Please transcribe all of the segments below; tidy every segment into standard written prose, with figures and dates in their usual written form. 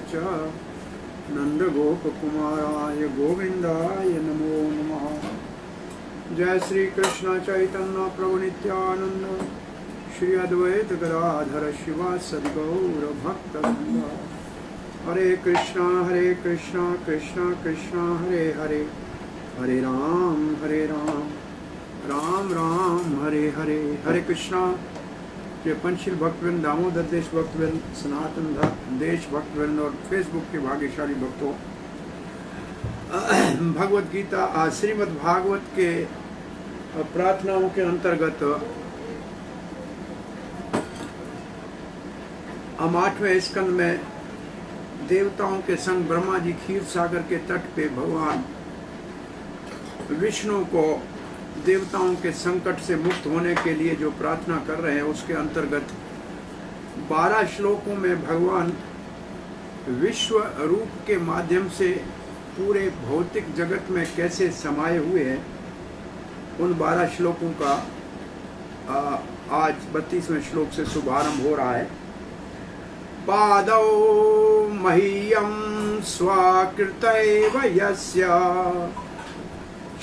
च नंदगोपकुमाराय गोविंदाय नमो नमः। जय श्री कृष्ण चैतन्य प्रभु नित्यानंद श्री अद्वैत गदाधर शिवासदि गौर भक्तवृंद। हरे कृष्णा कृष्णा कृष्णा हरे हरे, हरे राम राम राम हरे हरे। हरे कृष्णा। ये पंचशील भक्तवृंद, दामोदर देश भक्तवृंद, सनातन देश भक्तवृंद और फेसबुक के भाग्यशाली भक्तों, भगवत गीता श्रीमद् भागवत के प्रार्थनाओं के अंतर्गत हम 8वें स्कंद में देवताओं के संग ब्रह्मा जी क्षीर सागर के तट पे भगवान विष्णु को देवताओं के संकट से मुक्त होने के लिए जो प्रार्थना कर रहे हैं, उसके अंतर्गत 12 श्लोकों में भगवान विश्व रूप के माध्यम से पूरे भौतिक जगत में कैसे समाये हुए हैं, उन 12 श्लोकों का आज 32वें श्लोक से शुभारंभ हो रहा है। पादौ मह्यं स्वाकृतैव यस्य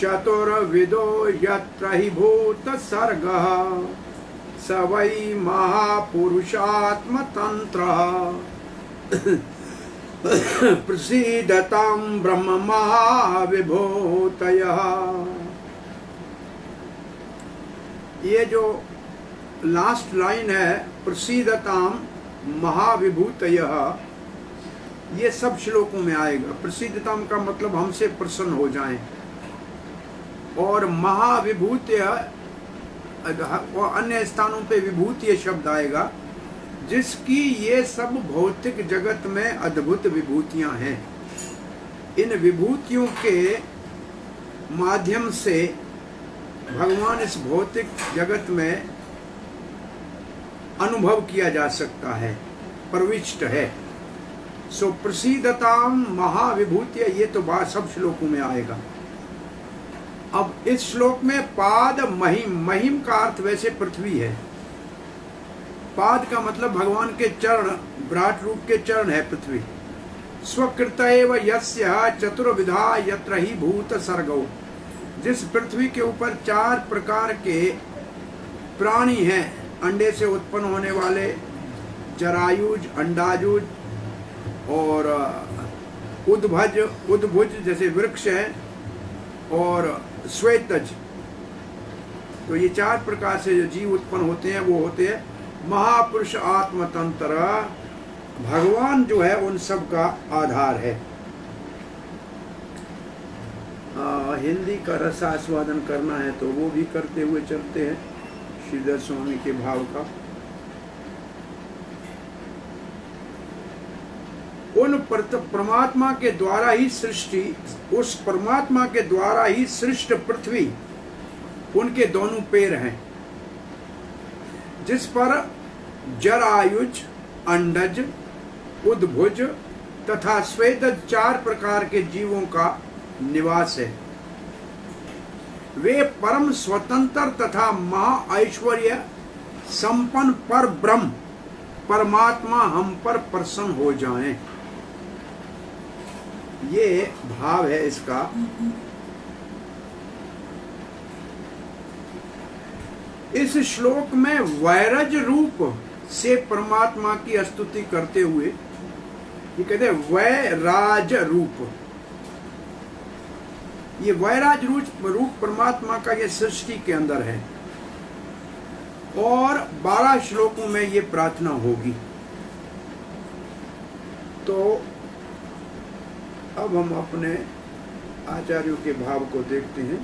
चतुर्विदो यत्र हि भूतसर्गः स वै महापुरुषात्मतन्त्रः प्रसीदतां ब्रह्म महाविभूतयः। ये जो लास्ट लाइन है, प्रसीदतां महाविभूतयः, ये सब श्लोकों में आएगा। प्रसीदतां का मतलब हमसे प्रसन्न हो जाएं, और महाविभूत्य और अन्य स्थानों पे विभूतिय शब्द आएगा, जिसकी ये सब भौतिक जगत में अद्भुत विभूतियां हैं। इन विभूतियों के माध्यम से भगवान इस भौतिक जगत में अनुभव किया जा सकता है, प्रविष्ट है। सो प्रसीदतां महाविभूतिय, ये तो बात सब श्लोकों में आएगा। अब इस श्लोक में पाद महिम का अर्थ वैसे पृथ्वी है। पाद का मतलब भगवान के चरण, विराट रूप के चरण है पृथ्वी। स्वकृत एव यस्य चतुर्विधा यत्र ही भूत सर्गो, जिस पृथ्वी के ऊपर 4 प्रकार के प्राणी हैं, अंडे से उत्पन्न होने वाले, जरायुज, अंडाजुज और उद्भुज जैसे वृक्ष हैं, और श्वेतज। तो ये 4 प्रकार से जो जीव उत्पन्न होते हैं वो होते हैं महापुरुष आत्मतंत्र। भगवान जो है उन सब का आधार है। हिंदी का रसास्वादन करना है तो वो भी करते हुए चलते हैं श्रीधर स्वामी के भाव का। उन परमात्मा के द्वारा ही सृष्टि, उस परमात्मा के द्वारा ही सृष्ट पृथ्वी, उनके दोनों पैर हैं, जिस पर जरायुज, अंडज, उद्भुज तथा श्वेतज 4 प्रकार के जीवों का निवास है। वे परम स्वतंत्र तथा महा ऐश्वर्य संपन्न पर ब्रह्म परमात्मा हम पर प्रसन्न हो जाएं, ये भाव है इसका। इस श्लोक में वैरज रूप से परमात्मा की स्तुति करते हुए ये कहते हैं वैराज रूप। ये वैराज रूप परमात्मा का ये सृष्टि के अंदर है, और 12 श्लोकों में ये प्रार्थना होगी। तो अब हम अपने आचार्यों के भाव को देखते हैं।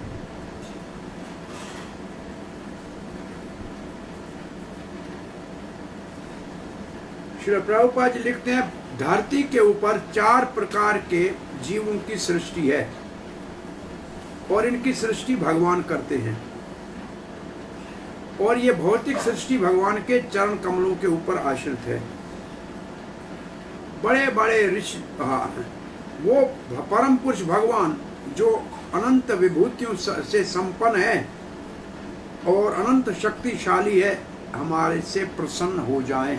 श्री प्रभुपाद जी लिखते हैं, धरती के ऊपर 4 प्रकार के जीवों की सृष्टि है, और इनकी सृष्टि भगवान करते हैं, और ये भौतिक सृष्टि भगवान के चरण कमलों के ऊपर आश्रित है। बड़े बड़े ऋषि, वो परम पुरुष भगवान जो अनंत विभूतियों से संपन्न है और अनंत शक्तिशाली है, हमारे से प्रसन्न हो जाएं।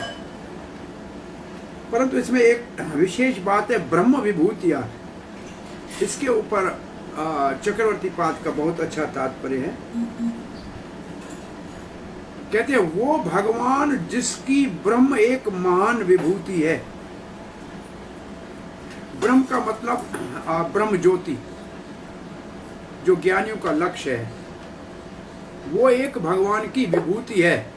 परंतु इसमें एक विशेष बात है, ब्रह्म विभूतियां। इसके ऊपर चक्रवर्ती पाद का बहुत अच्छा तात्पर्य है। कहते हैं वो भगवान जिसकी ब्रह्म एक महान विभूति है। ब्रह्म का मतलब ब्रह्म ज्योति, जो ज्ञानियों का लक्ष्य है, वो एक भगवान की विभूति है।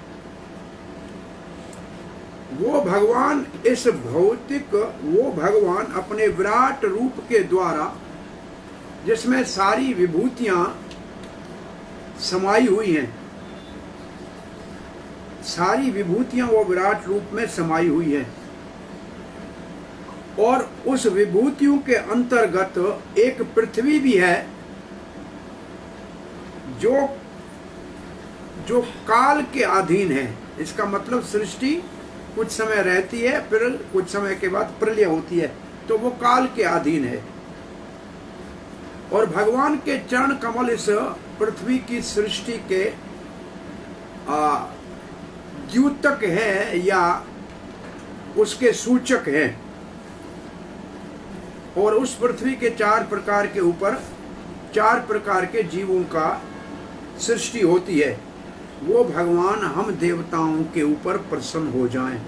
वो भगवान इस भौतिक, वो भगवान अपने विराट रूप के द्वारा, जिसमें सारी विभूतियां समाई हुई हैं, सारी विभूतियां वो विराट रूप में समाई हुई है, और उस विभूतियों के अंतर्गत एक पृथ्वी भी है जो काल के अधीन है। इसका मतलब सृष्टि कुछ समय रहती है, फिर कुछ समय के बाद प्रलय होती है, तो वो काल के अधीन है। और भगवान के चरण कमल इस पृथ्वी की सृष्टि के द्योतक है या उसके सूचक है। और उस पृथ्वी के 4 प्रकार के ऊपर 4 प्रकार के जीवों का सृष्टि होती है। वो भगवान हम देवताओं के ऊपर प्रसन्न हो जाएं।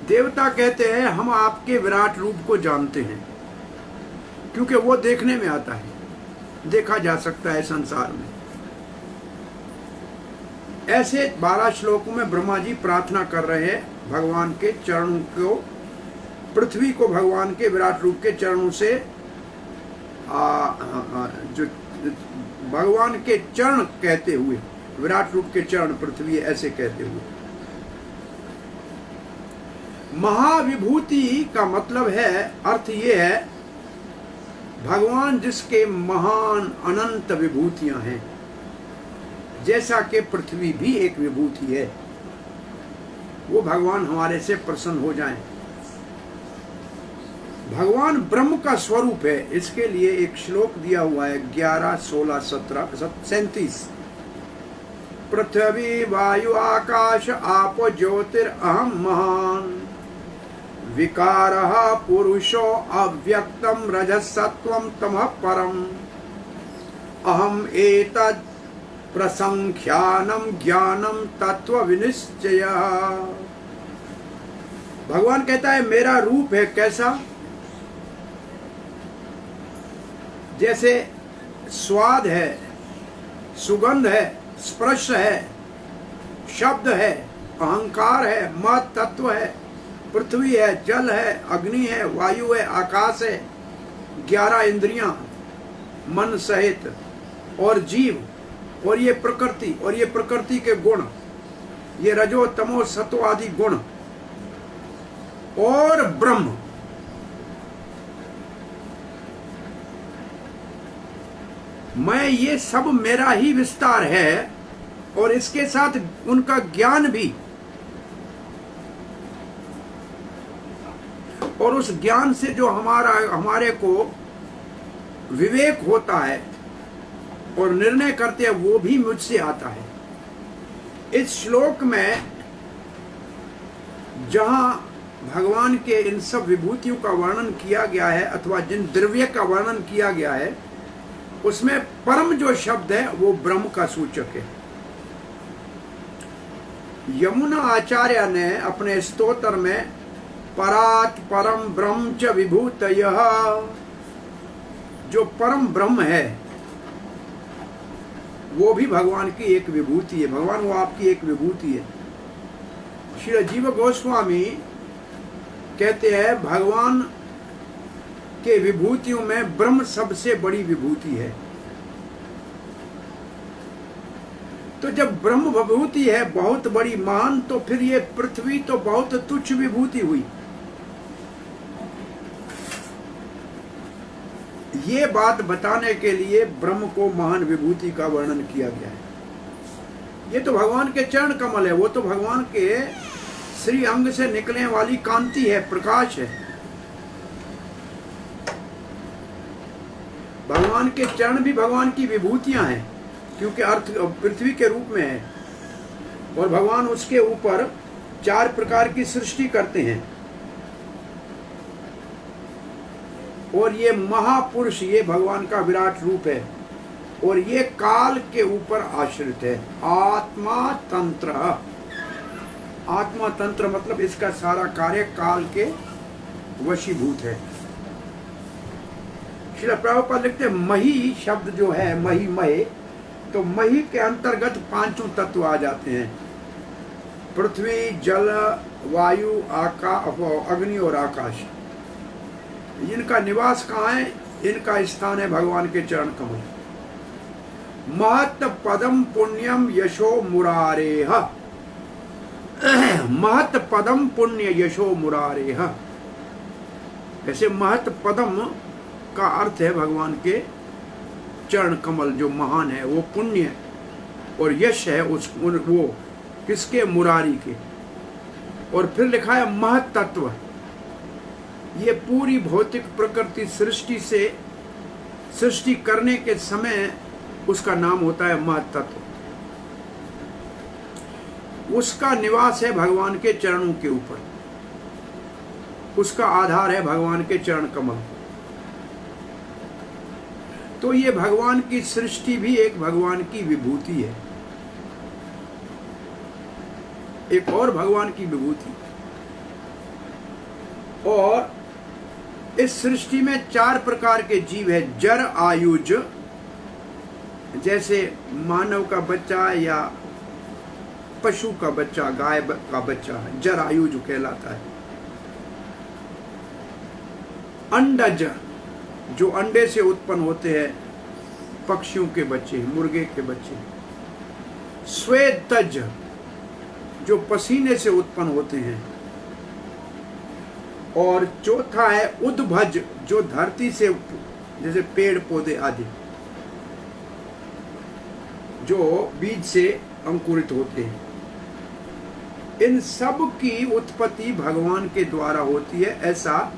देवता कहते हैं हम आपके विराट रूप को जानते हैं, क्योंकि वो देखने में आता है, देखा जा सकता है संसार में। ऐसे 12 श्लोकों में ब्रह्मा जी प्रार्थना कर रहे हैं भगवान के चरणों को, पृथ्वी को भगवान के विराट रूप के चरणों से जो भगवान के चरण कहते हुए, विराट रूप के चरण पृथ्वी ऐसे कहते हुए। महाविभूति का मतलब है, अर्थ ये है भगवान जिसके महान अनंत विभूतियां हैं, जैसा कि पृथ्वी भी एक विभूति है। वो भगवान हमारे से प्रसन्न हो जाएं। भगवान ब्रह्म का स्वरूप है। इसके लिए एक श्लोक दिया हुआ है 11, 16, 17, 37। पृथ्वी वायु आकाश आप ज्योतिरहम महान विकारः पुरुषो अव्यक्तम रजसत्वम तमः परम अहम एतद् प्रसंख्यानम ज्ञानम तत्व विनिश्चय। भगवान कहता है मेरा रूप है कैसा, जैसे स्वाद है, सुगंध है, स्पर्श है, शब्द है, अहंकार है, मत तत्व है, पृथ्वी है, जल है, अग्नि है, वायु है, आकाश है, 11 इंद्रियां मन सहित, और जीव, और ये प्रकृति, और ये प्रकृति के गुण, ये रजो तमो सतो आदि गुण, और ब्रह्म। मैं, ये सब मेरा ही विस्तार है, और इसके साथ उनका ज्ञान भी, और उस ज्ञान से जो हमारे को विवेक होता है और निर्णय करते हैं, वो भी मुझसे आता है। इस श्लोक में जहां भगवान के इन सब विभूतियों का वर्णन किया गया है, अथवा जिन द्रव्य का वर्णन किया गया है, उसमें परम जो शब्द है वो ब्रह्म का सूचक है। यमुना आचार्य ने अपने स्तोत्र में परात् परम ब्रह्म च विभूतयः, जो परम ब्रह्म है वो भी भगवान की एक विभूति है। भगवान वो आपकी एक विभूति है। श्री जीव गोस्वामी कहते हैं भगवान के विभूतियों में ब्रह्म सबसे बड़ी विभूति है। तो जब ब्रह्म विभूति है बहुत बड़ी महान, तो फिर ये पृथ्वी तो बहुत तुच्छ विभूति हुई। ये बात बताने के लिए ब्रह्म को महान विभूति का वर्णन किया गया है। ये तो भगवान के चरण कमल है, वो तो भगवान के श्री अंग से निकलने वाली कांति है, प्रकाश है। भगवान के चरण भी भगवान की विभूतियां हैं, क्योंकि अर्थ पृथ्वी के रूप में है, और भगवान उसके ऊपर 4 प्रकार की सृष्टि करते हैं। और ये महापुरुष, ये भगवान का विराट रूप है और ये काल के ऊपर आश्रित है। आत्मा तंत्र, आत्मा तंत्र मतलब इसका सारा कार्य काल के वशीभूत है। श्रील प्रभुपाद लिखते हैं मही शब्द जो है, मही महे, तो मही के अंतर्गत 5 तत्व आ जाते हैं। पृथ्वी, जल, वायु, अग्नि और आकाश। इनका निवास कहाँ है? इनका स्थान है भगवान के चरण कमल। महत पदम पुण्यम यशो मुरारेह, महत पदम पुण्य यशो मुरारेह। ऐसे महत पदम का अर्थ है भगवान के चरण कमल जो महान है, वो पुण्य और यश है वो किसके? मुरारी के। और फिर लिखा है महत तत्व। ये पूरी भौतिक प्रकृति सृष्टि करने के समय उसका नाम होता है महत तत्व। उसका निवास है भगवान के चरणों के ऊपर, उसका आधार है भगवान के चरण कमल। तो ये भगवान की सृष्टि भी एक भगवान की विभूति है, एक और भगवान की विभूति। और इस सृष्टि में 4 प्रकार के जीव है। जर आयुज, जैसे मानव का बच्चा या पशु का बच्चा, गाय का बच्चा जर आयुज कहलाता है। अंडज, जो अंडे से उत्पन्न होते हैं, पक्षियों के बच्चे, मुर्गे के बच्चे। श्वेतज, जो पसीने से उत्पन्न होते हैं। और चौथा है उद्भज, जो धरती से, जैसे पेड़ पौधे आदि, जो बीज से अंकुरित होते हैं। इन सब की उत्पत्ति भगवान के द्वारा होती है, ऐसा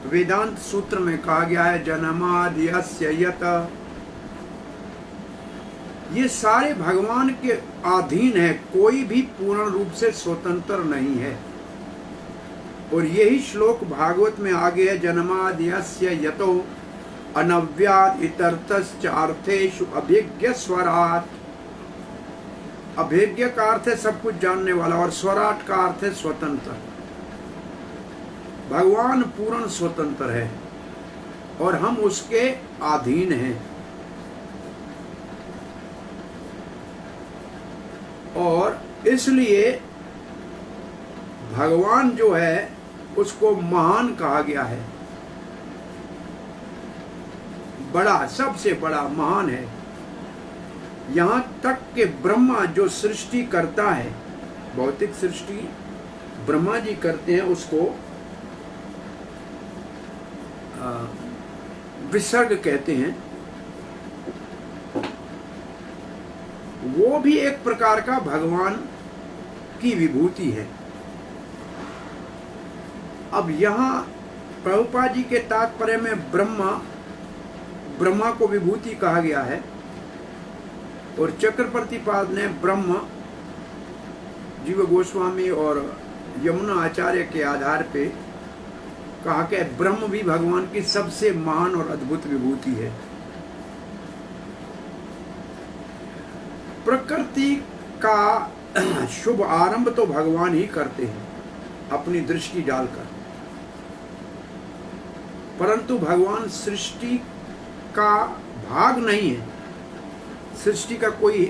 वेदांत सूत्र में कहा गया है। जन्माद्यस्य यत, ये सारे भगवान के अधीन है, कोई भी पूर्ण रूप से स्वतंत्र नहीं है। और यही श्लोक भागवत में आगे है। जन्माद्यस्य यतो अनव्याद इतरतश्च अर्थेषु अभिज्ञ स्वराट। अभिज्ञ का अर्थ है सब कुछ जानने वाला, और स्वराट का अर्थ है स्वतंत्र। भगवान पूर्ण स्वतंत्र है और हम उसके अधीन हैं। और इसलिए भगवान जो है उसको महान कहा गया है, बड़ा, सबसे बड़ा, महान है। यहां तक कि ब्रह्मा जो सृष्टि करता है, भौतिक सृष्टि ब्रह्मा जी करते हैं, उसको विसर्ग कहते हैं। वो भी एक प्रकार का भगवान की विभूति है। अब यहाँ प्रभुपाद जी के तात्पर्य में ब्रह्मा को विभूति कहा गया है, और चक्रवर्ती पाद ने ब्रह्म, जीव गोस्वामी और यमुना आचार्य के आधार पे कहा कि ब्रह्म भी भगवान की सबसे महान और अद्भुत विभूति है। प्रकृति का शुभ आरंभ तो भगवान ही करते हैं अपनी दृष्टि डालकर, परंतु भगवान सृष्टि का भाग नहीं है, सृष्टि का कोई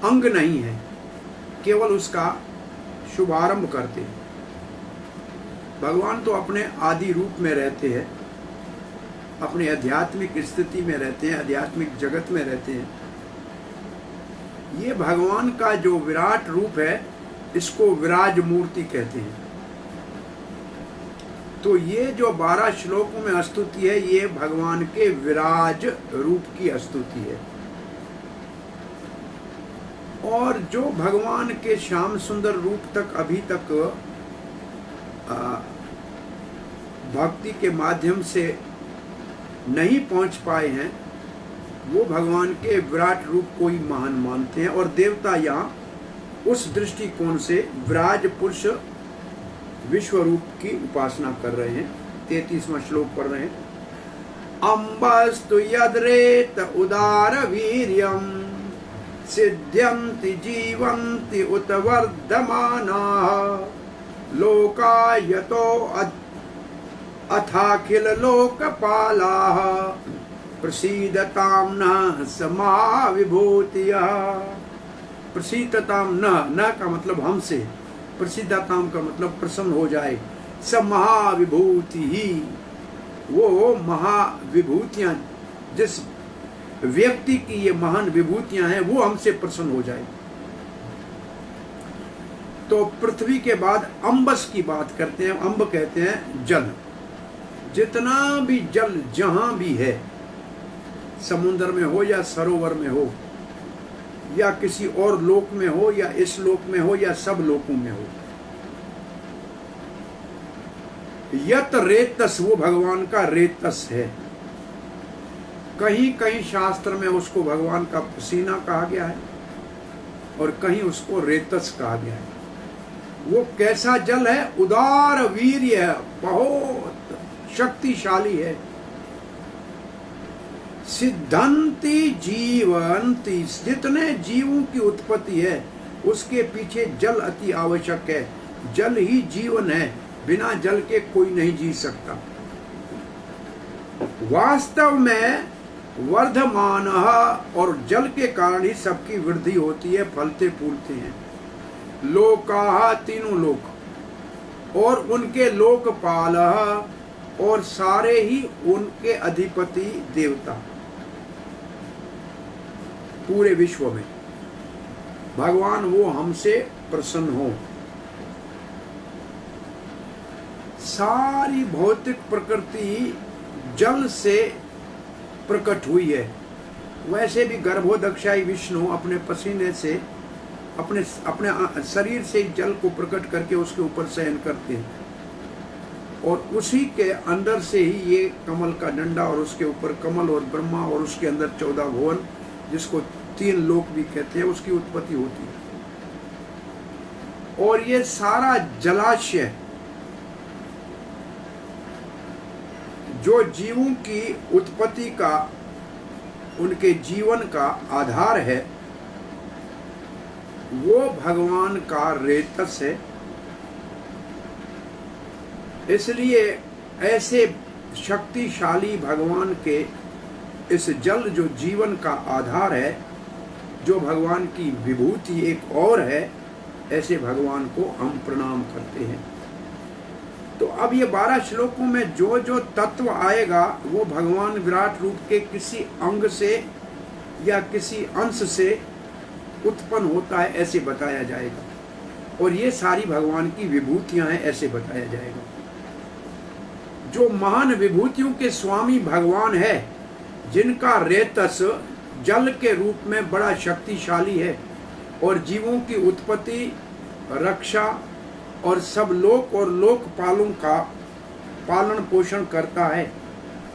अंग नहीं है, केवल उसका शुभारंभ करते हैं। भगवान तो अपने आदि रूप में रहते हैं, अपने आध्यात्मिक स्थिति में रहते हैं, आध्यात्मिक जगत में रहते हैं। ये भगवान का जो विराट रूप है, इसको विराज मूर्ति कहते हैं। तो ये जो 12 श्लोकों में स्तुति है, ये भगवान के विराज रूप की स्तुति है। और जो भगवान के श्याम सुंदर रूप तक अभी तक भक्ति के माध्यम से नहीं पहुंच पाए हैं, वो भगवान के विराट रूप को ही महान मानते हैं। और देवता यहाँ उस दृष्टिकोण से विराज पुरुष विश्वरूप की उपासना कर रहे हैं। 33वां श्लोक पढ़ रहे हैं। अम्बस्तु यद्रेत उदार वीर्यम सिद्ध्यन्ति जीवन्ति उत वर्धमानाः लोकायतो अथाखिल लोकपालाः प्रसीदतां नः समाविभूतियः। प्रसीदतां न का मतलब हमसे, प्रसीदतां का मतलब प्रसन्न हो जाए। समाविभूति ही, वो महाविभूतियां, जिस व्यक्ति की ये महान विभूतियां हैं वो हमसे प्रसन्न हो जाए। तो पृथ्वी के बाद अम्बस की बात करते हैं। अम्ब कहते हैं जल। जितना भी जल जहां भी है, समुद्र में हो या सरोवर में हो या किसी और लोक में हो या इस लोक में हो या सब लोकों में हो, यत रेतस, वो भगवान का रेतस है। कहीं कहीं शास्त्र में उसको भगवान का पसीना कहा गया है और कहीं उसको रेतस कहा गया है। वो कैसा जल है? उदार वीर्य है, बहुत शक्तिशाली है। सिद्धंती जीवंती, जितने जीवों की उत्पत्ति है उसके पीछे जल अति आवश्यक है। जल ही जीवन है, बिना जल के कोई नहीं जी सकता। वास्तव में वर्धमान, और जल के कारण ही सबकी वृद्धि होती है, फलते फूलते हैं। लोका, तीनों लोक और उनके लोकपाल, और सारे ही उनके अधिपति देवता पूरे विश्व में। भगवान वो हमसे प्रसन्न हो। सारी भौतिक प्रकृति जल से प्रकट हुई है। वैसे भी गर्भोदक्षाई विष्णु अपने पसीने से, अपने शरीर से जल को प्रकट करके उसके ऊपर शयन करते हैं, और उसी के अंदर से ही ये कमल का डंडा और उसके ऊपर कमल और ब्रह्मा और उसके अंदर 14 भुवन, जिसको 3 लोक भी कहते हैं, उसकी उत्पत्ति होती है। और ये सारा जलाशय जो जीवों की उत्पत्ति का, उनके जीवन का आधार है, वो भगवान का रेतस है। इसलिए ऐसे शक्तिशाली भगवान के इस जल जो जीवन का आधार है, जो भगवान की विभूति एक और है, ऐसे भगवान को हम प्रणाम करते हैं। तो अब ये 12 श्लोकों में जो जो तत्व आएगा वो भगवान विराट रूप के किसी अंग से या किसी अंश से उत्पन्न होता है, ऐसे बताया जाएगा। और ये सारी भगवान की विभूतियां हैं, ऐसे बताया जाएगा। जो महान विभूतियों के स्वामी भगवान है, जिनका रेतस जल के रूप में बड़ा शक्तिशाली है और जीवों की उत्पत्ति, रक्षा और सब लोक और लोकपालों का पालन पोषण करता है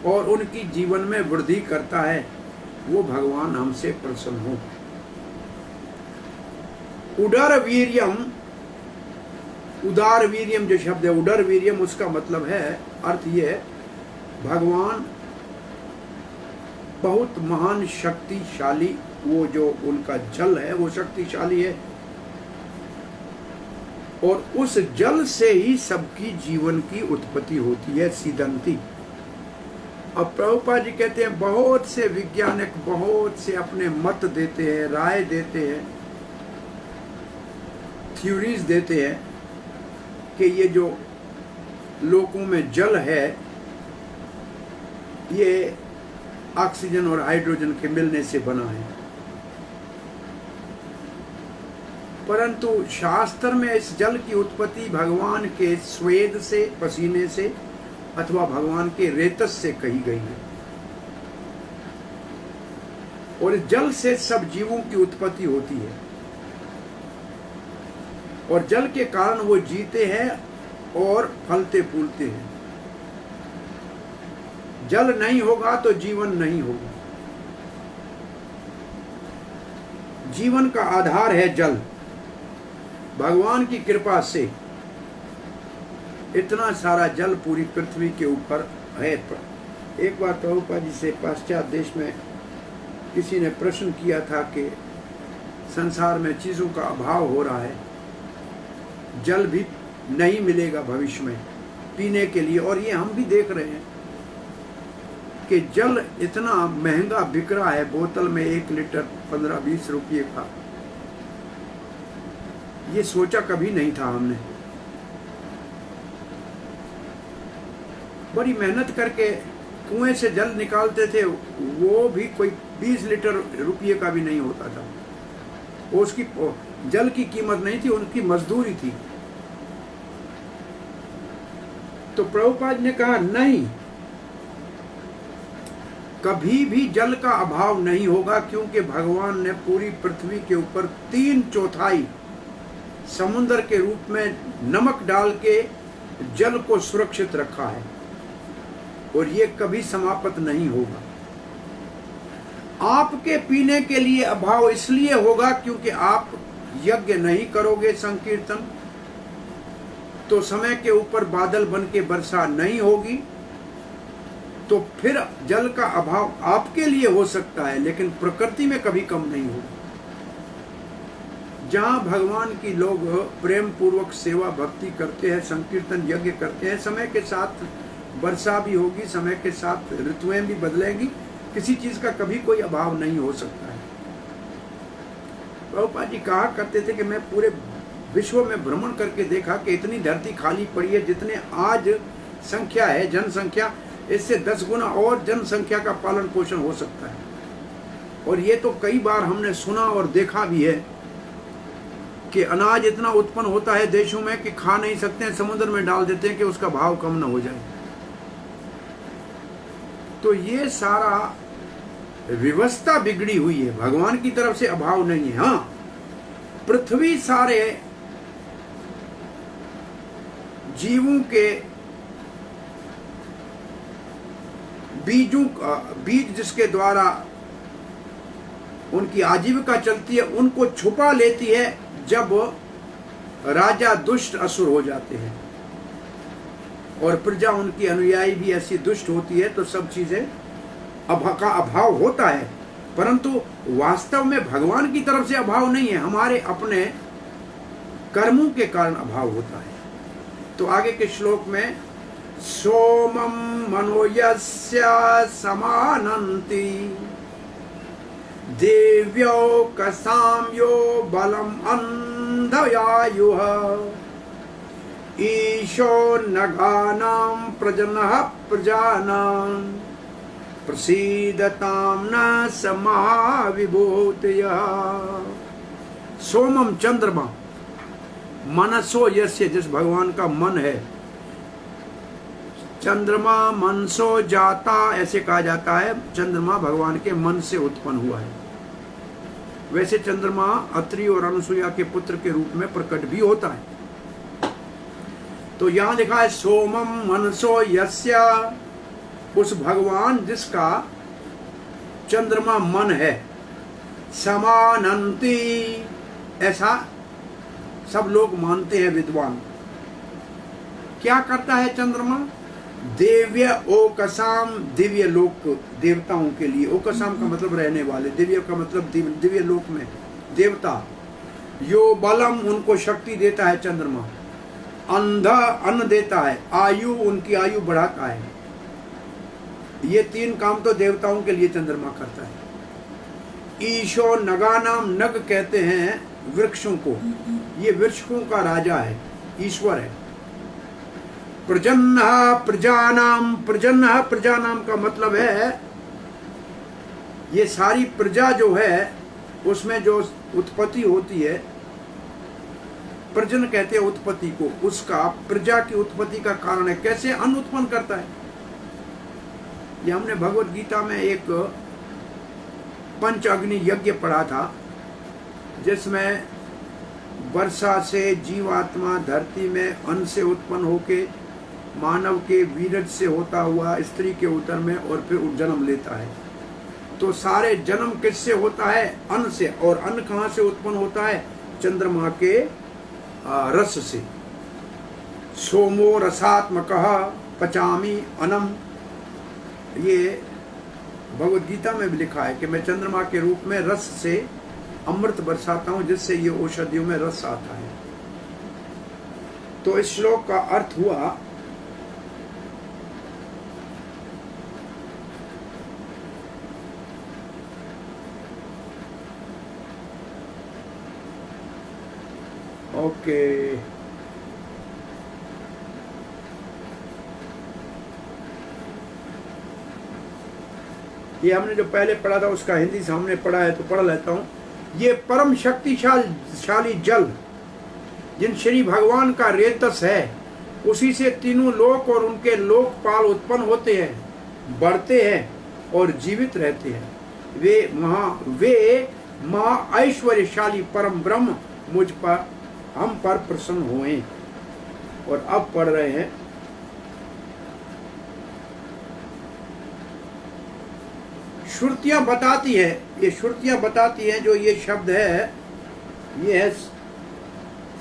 और उनकी जीवन में वृद्धि करता है, वो भगवान हमसे प्रसन्न हो। उदर वीर्यम, उदार वीर्यम जो शब्द है, उदर वीर्यम, उसका मतलब है, अर्थ ये है, भगवान बहुत महान शक्तिशाली, वो जो उनका जल है वो शक्तिशाली है, और उस जल से ही सबकी जीवन की उत्पत्ति होती है। सिद्धंती। अब प्रभुपाद जी कहते हैं, बहुत से वैज्ञानिक बहुत से अपने मत देते हैं, राय देते हैं, थ्योरीज देते हैं कि ये जो लोकों में जल है ये ऑक्सीजन और हाइड्रोजन के मिलने से बना है। परंतु शास्त्र में इस जल की उत्पत्ति भगवान के स्वेद से, पसीने से अथवा भगवान के रेतस से कही गई है। और इस जल से सब जीवों की उत्पत्ति होती है और जल के कारण वो जीते हैं और फलते फूलते हैं। जल नहीं होगा तो जीवन नहीं होगा। जीवन का आधार है जल। भगवान की कृपा से इतना सारा जल पूरी पृथ्वी के ऊपर है। एक बार प्रभुपाद जी से पाश्चात्य देश में किसी ने प्रश्न किया था कि संसार में चीज़ों का अभाव हो रहा है, जल भी नहीं मिलेगा भविष्य में पीने के लिए, और ये हम भी देख रहे हैं कि जल इतना महंगा बिक रहा है, बोतल में 1 लीटर 15-20 रुपये का। ये सोचा कभी नहीं था हमने। बड़ी मेहनत करके कुएं से जल निकालते थे, वो भी कोई 20 लीटर रुपये का भी नहीं होता था। वो उसकी जल की कीमत नहीं थी, उनकी मजदूरी थी। तो प्रभुपाद ने कहा नहीं, कभी भी जल का अभाव नहीं होगा, क्योंकि भगवान ने पूरी पृथ्वी के ऊपर 3/4 समुद्र के रूप में नमक डाल के जल को सुरक्षित रखा है, और ये कभी समाप्त नहीं होगा। आपके पीने के लिए अभाव इसलिए होगा क्योंकि आप यज्ञ नहीं करोगे, संकीर्तन, तो समय के ऊपर बादल बन के वर्षा नहीं होगी, तो फिर जल का अभाव आपके लिए हो सकता है, लेकिन प्रकृति में कभी कम नहीं होगा। जहां भगवान की लोग प्रेम पूर्वक सेवा भक्ति करते हैं, संकीर्तन यज्ञ करते हैं, समय के साथ वर्षा भी होगी, समय के साथ ऋतुएं भी बदलेंगी, किसी चीज का कभी कोई अभाव नहीं हो सकता है। प्रभुपाद जी कहा करते थे कि मैं पूरे विश्व में भ्रमण करके देखा कि इतनी धरती खाली पड़ी है, जितने आज संख्या है जनसंख्या, इससे 10 गुना और जनसंख्या का पालन पोषण हो सकता है। और ये तो कई बार हमने सुना और देखा भी है कि अनाज इतना उत्पन्न होता है देशों में कि खा नहीं सकते हैं, समुद्र में डाल देते हैं कि उसका भाव कम ना हो जाए। तो ये सारा व्यवस्था बिगड़ी हुई है, भगवान की तरफ से अभाव नहीं है। हाँ, पृथ्वी सारे जीवों के बीज जिसके द्वारा उनकी आजीविका चलती है, उनको छुपा लेती है जब राजा दुष्ट असुर हो जाते हैं, और प्रजा उनकी अनुयायी भी ऐसी दुष्ट होती है, तो सब चीजें का अभाव होता है। परंतु वास्तव में भगवान की तरफ से अभाव नहीं है, हमारे अपने कर्मों के कारण अभाव होता है। तो आगे के श्लोक में सोमम मनो यस्य समानन्ति देव्यो कसाम्यो बलम अंधयायुः ईशो नगानां प्रजनः प्रजानां प्रसीदतां न समाविभूतयः। सोमम चंद्रमा, मनसो यस्य, जिस भगवान का मन है, चंद्रमा मनसो जाता, ऐसे कहा जाता है, चंद्रमा भगवान के मन से उत्पन्न हुआ है। वैसे चंद्रमा अत्रि और अनुसुईया के पुत्र के रूप में प्रकट भी होता है। तो यहां लिखा है सोमम मनसो यस्य, उस भगवान जिसका चंद्रमा मन है, समानंती, ऐसा सब लोग मानते हैं विद्वान। क्या करता है चंद्रमा? देव्य ओकसाम, दिव्य लोक देवताओं के लिए, ओकसाम का मतलब रहने वाले, दिव्य का मतलब दिव्य लोक में देवता। यो बलम, उनको शक्ति देता है चंद्रमा। अंधा, अन्न देता है। आयु, उनकी आयु बढ़ाता है। ये 3 काम तो देवताओं के लिए चंद्रमा करता है। ईशो नगानाम, नग कहते हैं वृक्षों को, ये वृक्षों का राजा है, ईश्वर है। प्रजन्नः प्रजानाम, प्रजन्नः प्रजानाम का मतलब है ये सारी प्रजा जो है उसमें जो उत्पत्ति होती है, प्रजन कहते हैं उत्पत्ति को, उसका प्रजा की उत्पत्ति का कारण है। कैसे? अन्न उत्पन्न करता है। ये हमने भगवत गीता में एक पंच अग्नि यज्ञ पढ़ा था, जिसमें वर्षा से जीवात्मा धरती में अन्न से उत्पन्न होके मानव के वीरज से होता हुआ स्त्री के उदर में और फिर जन्म लेता है। तो सारे जन्म किससे होता है? अन्न से। और अन्न कहाँ से उत्पन्न होता है? चंद्रमा के रस से। सोमो रसात्मकः पचामी अनम, ये भगवद गीता में भी लिखा है कि मैं चंद्रमा के रूप में रस से अमृत बरसाता हूं, जिससे ये औषधियों में रस आता है। तो इस श्लोक का अर्थ हुआ ओके ये हमने जो पहले पढ़ा था उसका हिंदी सामने पढ़ा है तो पढ़ लेता हूँ। ये परम शक्तिशाली जल जिन श्री भगवान का रेतस है, उसी से तीनों लोक और उनके लोकपाल उत्पन्न होते हैं, बढ़ते हैं और जीवित रहते हैं। वे महा ऐश्वर्यशाली परम ब्रह्म मुझ पर हम पर प्रसन्न हुए। और अब पढ़ रहे हैं श्रुतियां बताती है, ये श्रुतियां बताती हैं, जो ये शब्द है ये है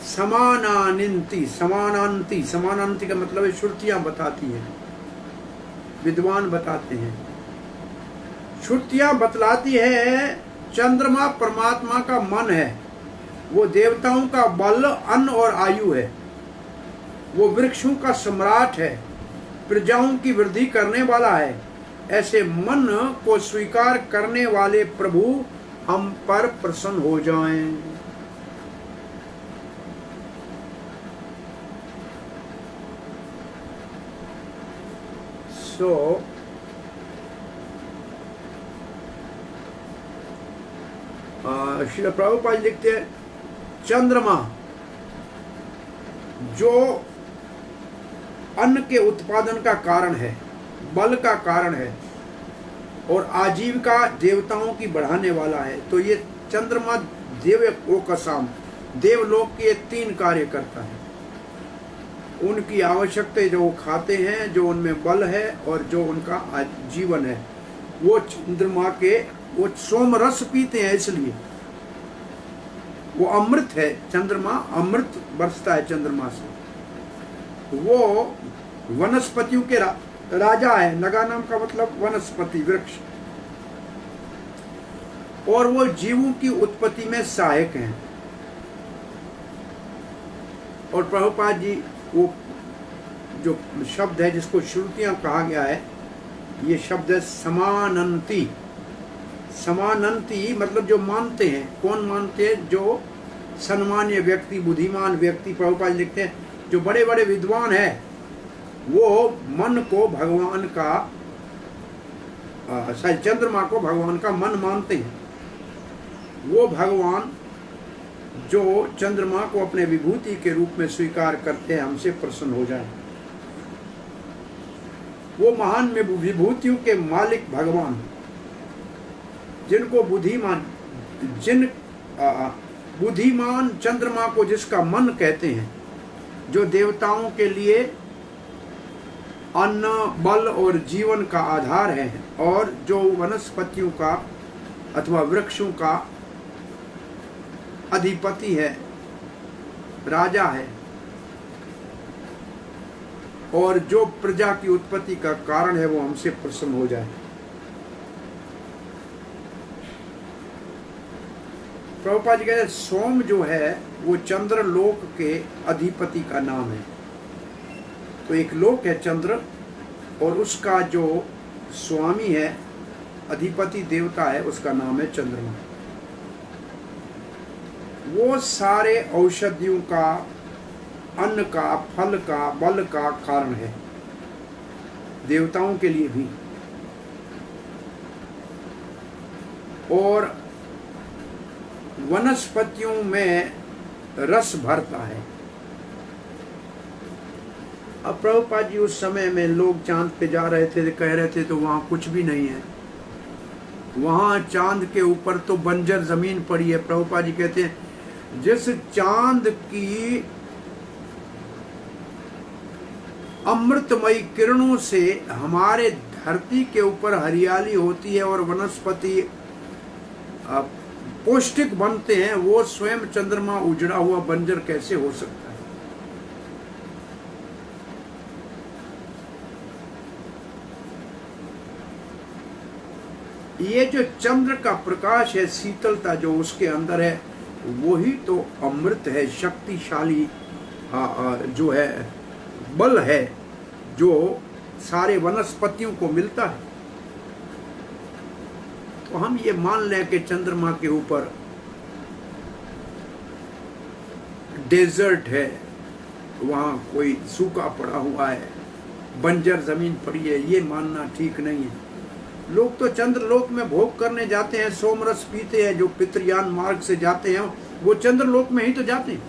समानांति। समानांति का मतलब है श्रुतियां बताती हैं, विद्वान बताते हैं। श्रुतियां बतलाती है चंद्रमा परमात्मा का मन है, वो देवताओं का बल, अन्न और आयु है, वो वृक्षों का सम्राट है, प्रजाओं की वृद्धि करने वाला है। ऐसे मन को स्वीकार करने वाले प्रभु हम पर प्रसन्न हो जाएं। श्री प्रभुपाद लिखते हैं चंद्रमा जो अन्न के उत्पादन का कारण है, बल का कारण है और आजीविका देवताओं की बढ़ाने वाला है। तो ये चंद्रमा देवलोकसाम, देवलोक के 3 कार्य करता है। उनकी आवश्यकता जो वो खाते हैं, जो उनमें बल है और जो उनका जीवन है, वो चंद्रमा के वो सोम रस पीते हैं, इसलिए वो अमृत है। चंद्रमा अमृत बरसता है चंद्रमा से। वो वनस्पतियों के राजा है, नगा नाम का मतलब वनस्पति वृक्ष, और वो जीवों की उत्पत्ति में सहायक हैं। और प्रभुपाद जी वो जो शब्द है जिसको श्रुतियां कहा गया है, ये शब्द है समानंती। समानंती मतलब जो मानते हैं। कौन मानते हैं? जो सन्मान्य व्यक्ति, बुद्धिमान व्यक्ति। प्रभुपाद लिखते हैं जो बड़े बड़े विद्वान हैं वो मन को भगवान का चंद्रमा को भगवान का मन मानते हैं। वो भगवान जो चंद्रमा को अपने विभूति के रूप में स्वीकार करते हैं, हमसे प्रसन्न हो जाए। वो महान में विभूतियों के मालिक भगवान, जिनको बुद्धिमान चंद्रमा को जिसका मन कहते हैं, जो देवताओं के लिए अन्न, बल और जीवन का आधार है, और जो वनस्पतियों का अथवा वृक्षों का अधिपति है, राजा है, और जो प्रजा की उत्पत्ति का कारण है, वो हमसे प्रसन्न हो जाए। प्रभुपाद जी कहते हैं सोम जो है वो चंद्र लोक के अधिपति का नाम है। तो एक लोक है चंद्र, और उसका जो स्वामी है, अधिपति देवता है, उसका नाम है चंद्रमा। वो सारे औषधियों का, अन्न का, फल का, बल का कारण है, देवताओं के लिए भी। और वनस्पतियों में रस भरता है। अब प्रभुपाद जी उस समय में लोग चांद पे जा रहे थे, कह रहे थे तो वहां कुछ भी नहीं है, वहां चांद के ऊपर तो बंजर जमीन पड़ी है। प्रभुपाद जी कहते हैं जिस चांद की अमृतमयी किरणों से हमारे धरती के ऊपर हरियाली होती है और वनस्पति पौष्टिक बनते हैं, वो स्वयं चंद्रमा उजड़ा हुआ बंजर कैसे हो सकता है? ये जो चंद्र का प्रकाश है, शीतलता जो उसके अंदर है, वही तो अमृत है, शक्तिशाली जो है बल है, जो सारे वनस्पतियों को मिलता है। तो हम ये मान लें कि चंद्रमा के ऊपर डेजर्ट है, वहाँ कोई सूखा पड़ा हुआ है, बंजर जमीन पड़ी है, ये मानना ठीक नहीं है। लोग तो चंद्रलोक में भोग करने जाते हैं, सोमरस पीते हैं, जो पितृयान मार्ग से जाते हैं वो चंद्रलोक में ही तो जाते हैं,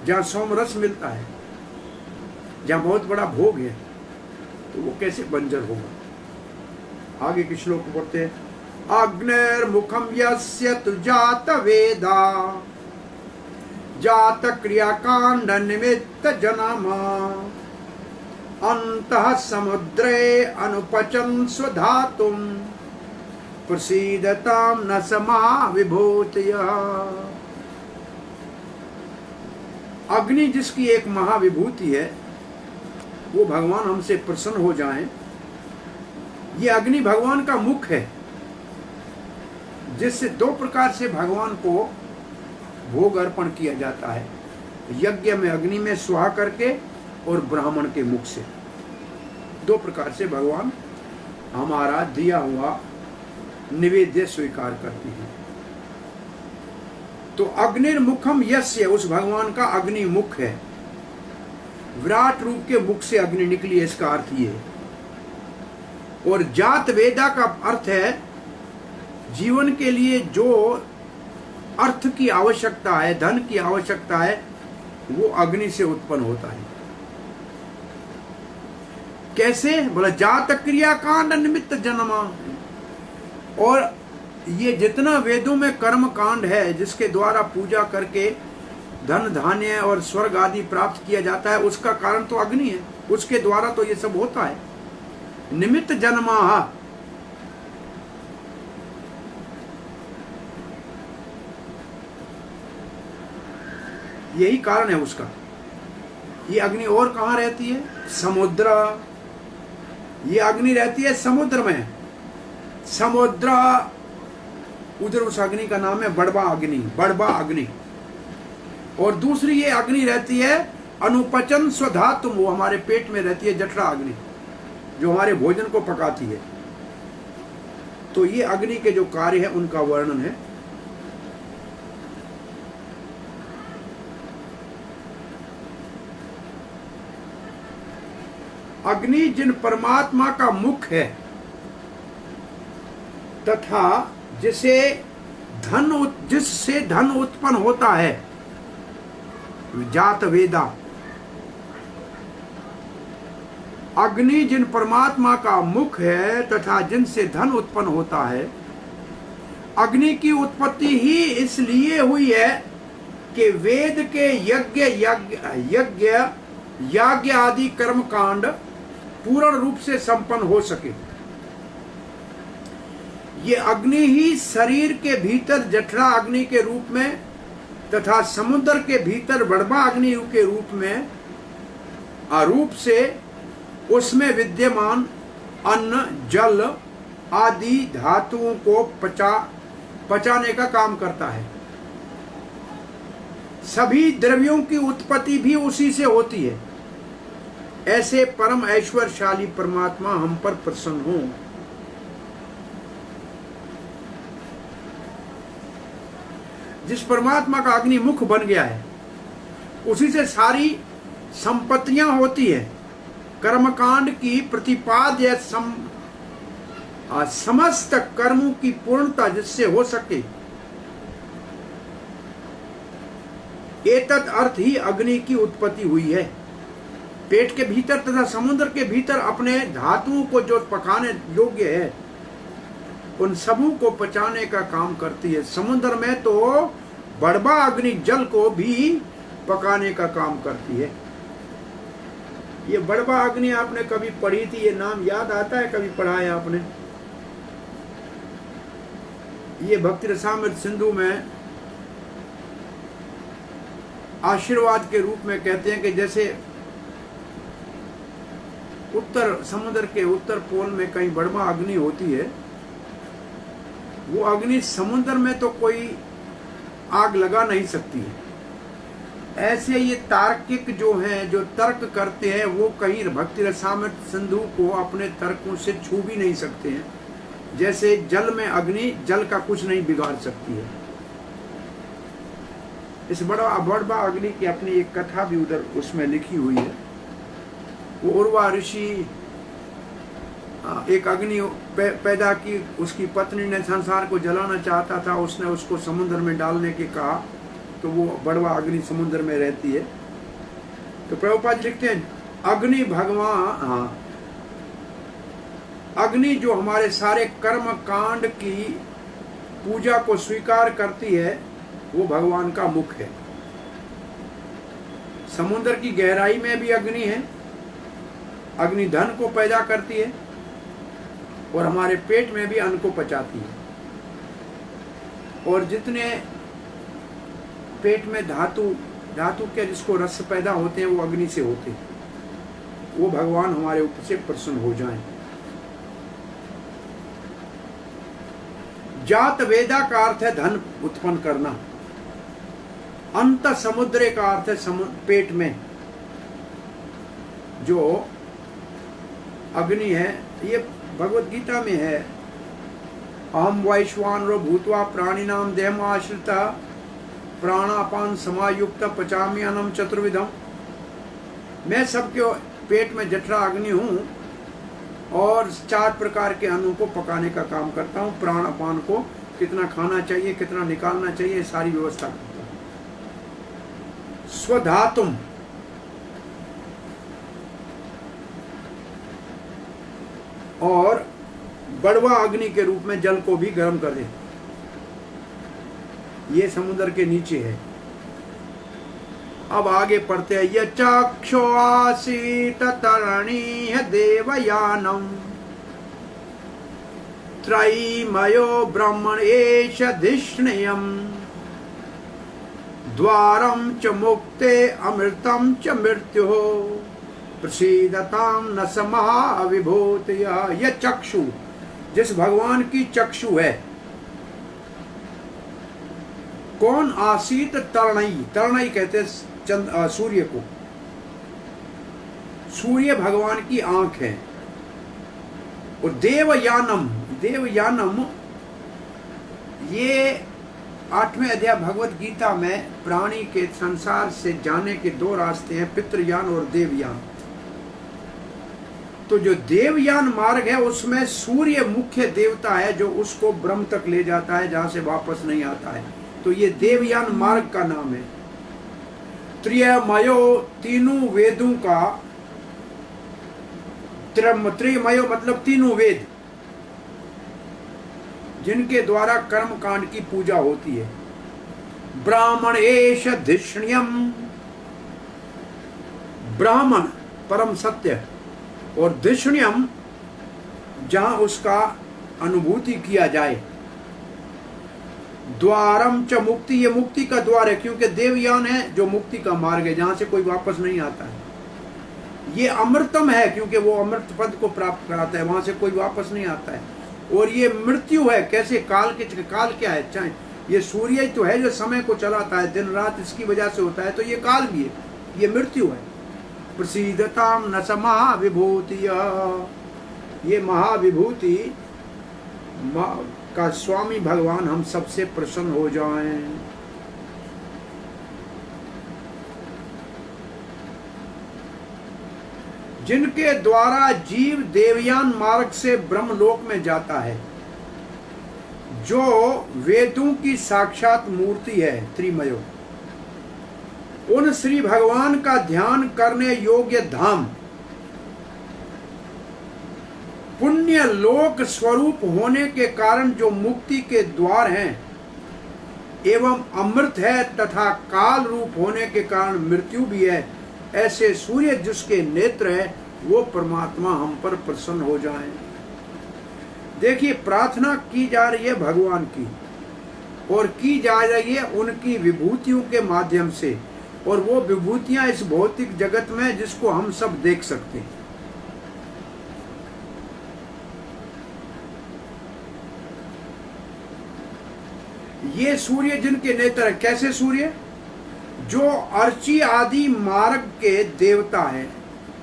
जहाँ सोमरस मिलता है, जहाँ बहुत बड़ा भोग है, तो वो कैसे बंजर होगा? आगे के श्लोक पढ़ते हैं। अग्निर्मुखम यस्य तु जात वेदा जात क्रियाकांड निमित्त जनमा अंतः समुद्रे अनुपचन स्वधातुम प्रसीदताम न समा विभूतयः। अग्नि जिसकी एक महाविभूति है, वो भगवान हमसे प्रसन्न हो जाएं, ये अग्नि भगवान का मुख है, जिससे दो प्रकार से भगवान को भोग अर्पण किया जाता है, यज्ञ में अग्नि में स्वाहा करके और ब्राह्मण के मुख से। दो प्रकार से भगवान हमारा दिया हुआ निवेद्य स्वीकार करते हैं। तो अग्निर्मुखम यस्य, उस भगवान का अग्नि मुख है, विराट रूप के मुख से अग्नि निकली है, इसका अर्थ ये है। और जात वेदा का अर्थ है जीवन के लिए जो अर्थ की आवश्यकता है, धन की आवश्यकता है, वो अग्नि से उत्पन्न होता है। कैसे? बोला जात क्रिया कांड निमित्त जन्मा। और ये जितना वेदों में कर्म कांड है, जिसके द्वारा पूजा करके धन धान्य और स्वर्ग आदि प्राप्त किया जाता है, उसका कारण तो अग्नि है, उसके द्वारा तो ये सब होता है। निमित्त जन्मा, यही कारण है उसका। ये अग्नि और कहाँ रहती है? समुद्र। ये अग्नि रहती है समुद्र में। समुद्र, उधर उस अग्नि का नाम है बड़बा अग्नि, बड़बा अग्नि। और दूसरी ये अग्नि रहती है अनुपचन स्वधातु, वो हमारे पेट में रहती है जठरा अग्नि, जो हमारे भोजन को पकाती है। तो ये अग्नि के जो कार्य है उनका वर्णन है। अग्नि जिन परमात्मा का मुख है तथा जिससे धन उत्पन्न होता है, जात वेदा। अग्नि जिन परमात्मा का मुख है तथा जिनसे धन उत्पन्न होता है। अग्नि की उत्पत्ति ही इसलिए हुई है कि वेद के यज्ञ आदि कर्म कांड पूर्ण रूप से संपन्न हो सके। ये अग्नि ही शरीर के भीतर जठरा अग्नि के रूप में तथा समुद्र के भीतर बड़बा अग्नि के रूप में रूप से उसमें विद्यमान अन्न, जल आदि धातुओं को पचाने का काम करता है। सभी द्रव्यों की उत्पत्ति भी उसी से होती है। ऐसे परम ऐश्वर्यशाली परमात्मा हम पर प्रसन्न हो। जिस परमात्मा का अग्नि मुख बन गया है, उसी से सारी संपत्तियां होती है। कर्मकांड की प्रतिपाद्य समस्त कर्मों की पूर्णता जिससे हो सके, एतत् अर्थ ही अग्नि की उत्पत्ति हुई है। पेट के भीतर तथा समुद्र के भीतर अपने धातुओं को जो पकाने योग्य है, उन सबों को पचाने का काम करती है। समुद्र में तो बड़बा अग्नि जल को भी पकाने का काम करती है। ये बड़बा अग्नि आपने कभी पढ़ी थी? ये नाम याद आता है? कभी पढ़ा है आपने? ये भक्ति रसामृत सिंधु में आशीर्वाद के रूप में कहते हैं कि जैसे उत्तर समुद्र के उत्तर पोल में कहीं बड़वा अग्नि होती है, वो अग्नि समुद्र में तो कोई आग लगा नहीं सकती है। ऐसे ये तार्किक जो हैं, जो तर्क करते हैं, वो कहीं भक्ति रसामृत सिंधु को अपने तर्कों से छू भी नहीं सकते हैं। जैसे जल में अग्नि जल का कुछ नहीं बिगाड़ सकती है। इस बड़वा अग्नि की अपनी एक कथा भी उधर उसमें लिखी हुई है। वो उर्वा ऋषि एक अग्नि पैदा की, उसकी पत्नी ने संसार को जलाना चाहता था, उसने उसको समुद्र में डालने के कहा, तो वो बड़वा अग्नि समुद्र में रहती है। तो प्रभुपाद लिखते हैं अग्नि भगवान, हाँ, अग्नि जो हमारे सारे कर्म कांड की पूजा को स्वीकार करती है, वो भगवान का मुख है। समुद्र की गहराई में भी अग्नि है, अग्नि धन को पैदा करती है और हमारे पेट में भी अन्न को पचाती है। और जितने पेट में धातु के जिसको रस पैदा होते हैं, वो अग्नि से होते हैं। वो भगवान हमारे ऊपर से प्रसन्न हो जाएं। जात वेदा का अर्थ है धन उत्पन्न करना। अंत समुद्र का अर्थ है पेट में जो अग्नि है। ये भगवत गीता में है, अहम वैश्वानरो भूत्वा प्राणिनाम देहमाश्रितः प्राणापान समायुक्त पचामी अन्नम चतुर्विधम। मैं सबके पेट में जठरा अग्नि हूँ और 4 प्रकार के अन्नों को पकाने का काम करता हूँ। प्राणापान को कितना खाना चाहिए, कितना निकालना चाहिए, सारी व्यवस्था करता हूँ। स्वधातुम, और बड़वा अग्नि के रूप में जल को भी गर्म कर दे। ये समुद्र के नीचे है। अब आगे पढ़ते हैं, ये चक्षु आसीत तरणीय देवयानम त्रयीमयो ब्रह्मण एष धिष्णयम् द्वारम च मुक्ते अमृतम च मृत्यु प्रसीदताम न समहा विभूतिया। यह चक्षु जिस भगवान की चक्षु है, कौन आसीत तरणई, तरणई कहते सूर्य को। सूर्य भगवान की आंख है। और देवयानम, देवयानम ये 8वें अध्याय भगवत गीता में प्राणी के संसार से जाने के 2 रास्ते हैं, पितृयान और देवयान। तो जो देवयान मार्ग है उसमें सूर्य मुख्य देवता है जो उसको ब्रह्म तक ले जाता है, जहां से वापस नहीं आता है। तो ये देवयान मार्ग का नाम है। त्रियमयो, तीनों वेदों का, त्रिमयो मतलब तीनों वेद जिनके द्वारा कर्म कांड की पूजा होती है। ब्राह्मण एष धिष्ण्यम, ब्राह्मण परम सत्य, और धिष्ण्यम जहां उसका अनुभूति किया जाए। द्वारम च मुक्ति, ये मुक्ति का द्वार है, क्योंकि देवयान है जो मुक्ति का मार्ग है, जहां से कोई वापस नहीं आता है। ये अमृतम है क्योंकि वो अमृत पद को प्राप्त कराता है, वहां से कोई वापस नहीं आता है। और ये मृत्यु है, कैसे काल के, काल क्या है, चाहे ये सूर्य तो है जो समय को चलाता है, दिन रात इसकी वजह से होता है, तो ये काल भी है, ये मृत्यु है। प्रसीदताम न समा विभूतिया, ये महाविभूति का स्वामी भगवान हम सबसे प्रसन्न हो जाएं। जिनके द्वारा जीव देवयान मार्ग से ब्रह्मलोक में जाता है, जो वेदों की साक्षात मूर्ति है त्रिमयो, उन श्री भगवान का ध्यान करने योग्य धाम, पुण्य लोक स्वरूप होने के कारण जो मुक्ति के द्वार हैं एवं अमृत है, तथा काल रूप होने के कारण मृत्यु भी है, ऐसे सूर्य जिसके नेत्र है, वो परमात्मा हम पर प्रसन्न हो जाएं। देखिए, प्रार्थना की जा रही है भगवान की, और की जा रही है उनकी विभूतियों के माध्यम से, और वो विभूतियां इस भौतिक जगत में जिसको हम सब देख सकते हैं। ये सूर्य जिनके नेत्र है, कैसे सूर्य? जो अर्ची आदि मार्ग के देवता है,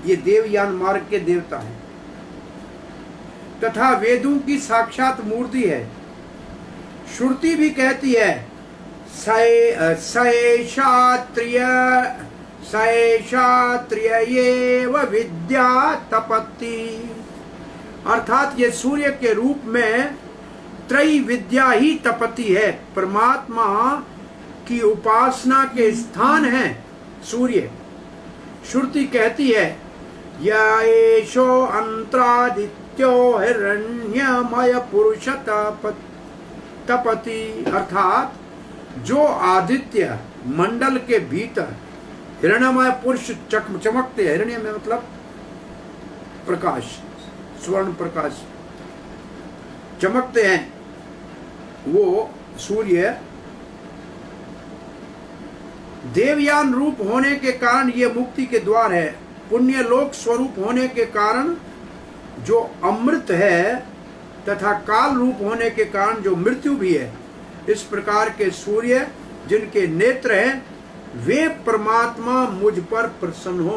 ये देवयान मार्ग के देवता है, तथा वेदों की साक्षात मूर्ति है। श्रुति भी कहती है सएषात्रिय एव विद्या तपति, अर्थात ये सूर्य के रूप में त्रय विद्या ही तपति है, परमात्मा की उपासना के स्थान है सूर्य। श्रुति कहती है येषो अंतरादित्यो हिरण्यमय पुरुष तपति, अर्थात जो आदित्य मंडल के भीतर हिरण्यमय पुरुष चमकते हैं, हिरण्य में मतलब प्रकाश, स्वर्ण प्रकाश चमकते हैं, वो सूर्य देवयान रूप होने के कारण ये मुक्ति के द्वार है। पुण्य लोक स्वरूप होने के कारण जो अमृत है, तथा काल रूप होने के कारण जो मृत्यु भी है। इस प्रकार के सूर्य जिनके नेत्र हैं, वे परमात्मा मुझ पर प्रसन्न हो।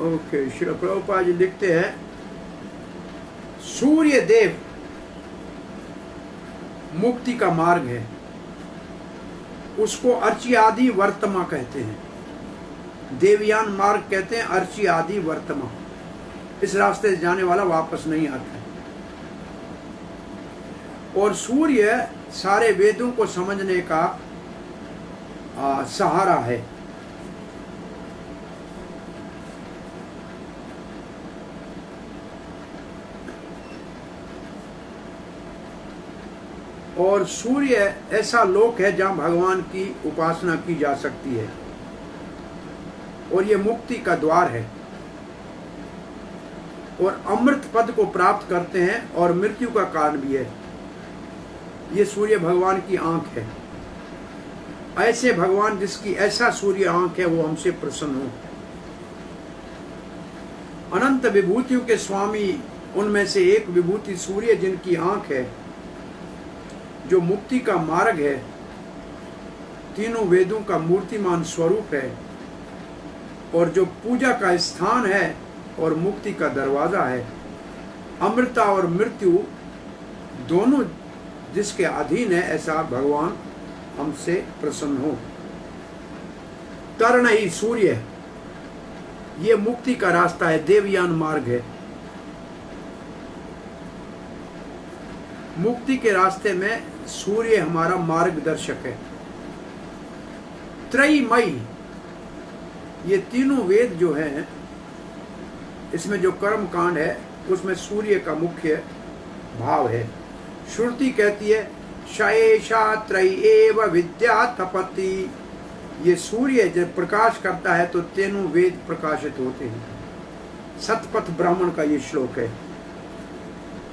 ओके, श्री प्रभुपाद जी लिखते हैं सूर्य देव मुक्ति का मार्ग है, उसको अर्ची आदि वर्तमा कहते हैं। देवयान मार्ग कहते हैं अर्ची आदि वर्तमा। इस रास्ते से जाने वाला वापस नहीं आता है। और सूर्य सारे वेदों को समझने का सहारा है। और सूर्य ऐसा लोक है जहां भगवान की उपासना की जा सकती है, और ये मुक्ति का द्वार है, और अमृत पद को प्राप्त करते हैं, और मृत्यु का कारण भी है। ये सूर्य भगवान की आंख है। ऐसे भगवान जिसकी ऐसा सूर्य आंख है, वो हमसे प्रसन्न हो। अनंत विभूतियों के स्वामी, उनमें से एक विभूति सूर्य जिनकी आंख है, जो मुक्ति का मार्ग है, तीनों वेदों का मूर्तिमान स्वरूप है, और जो पूजा का स्थान है और मुक्ति का दरवाजा है। अमृता और मृत्यु दोनों जिसके अधीन है, ऐसा भगवान हमसे प्रसन्न हो। तरण ही सूर्य, ये मुक्ति का रास्ता है, देवयान मार्ग है। मुक्ति के रास्ते में सूर्य हमारा मार्गदर्शक है। त्रयमयी, ये तीनों वेद जो हैं, इसमें जो कर्म कांड है उसमें सूर्य का मुख्य भाव है। श्रुति कहती है शएषा त्रयेव विद्या तपति, ये सूर्य जब प्रकाश करता है तो तीनों वेद प्रकाशित होते हैं। सतपथ ब्राह्मण का ये श्लोक है।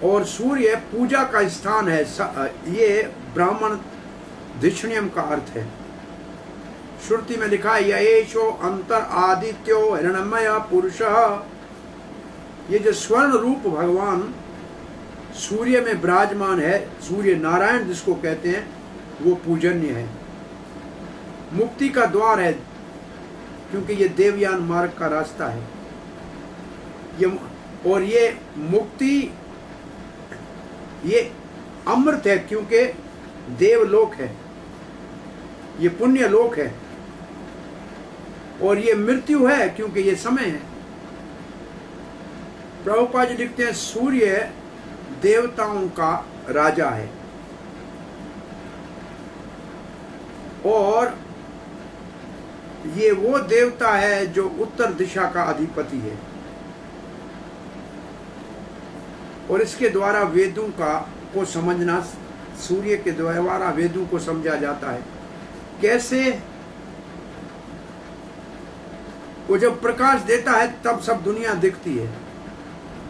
और सूर्य पूजा का स्थान है, ये ब्राह्मण धिष्ण्यम का अर्थ है। श्रुति में लिखा है येषो अंतर आदित्यो हिरण्मय पुरुष, ये जो स्वर्ण रूप भगवान सूर्य में विराजमान है, सूर्य नारायण जिसको कहते हैं, वो पूजनीय है, मुक्ति का द्वार है, क्योंकि ये देवयान मार्ग का रास्ता है। और ये मुक्ति, ये अमृत है, क्योंकि देवलोक है, ये पुण्य लोक है। और ये मृत्यु है, क्योंकि ये समय है। प्रभुपाद जी लिखते हैं सूर्य देवताओं का राजा है, और ये वो देवता है जो उत्तर दिशा का अधिपति है। और इसके द्वारा वेदों को समझना, सूर्य के द्वारा वेदों को समझा जाता है। कैसे? वो जब प्रकाश देता है तब सब दुनिया दिखती है,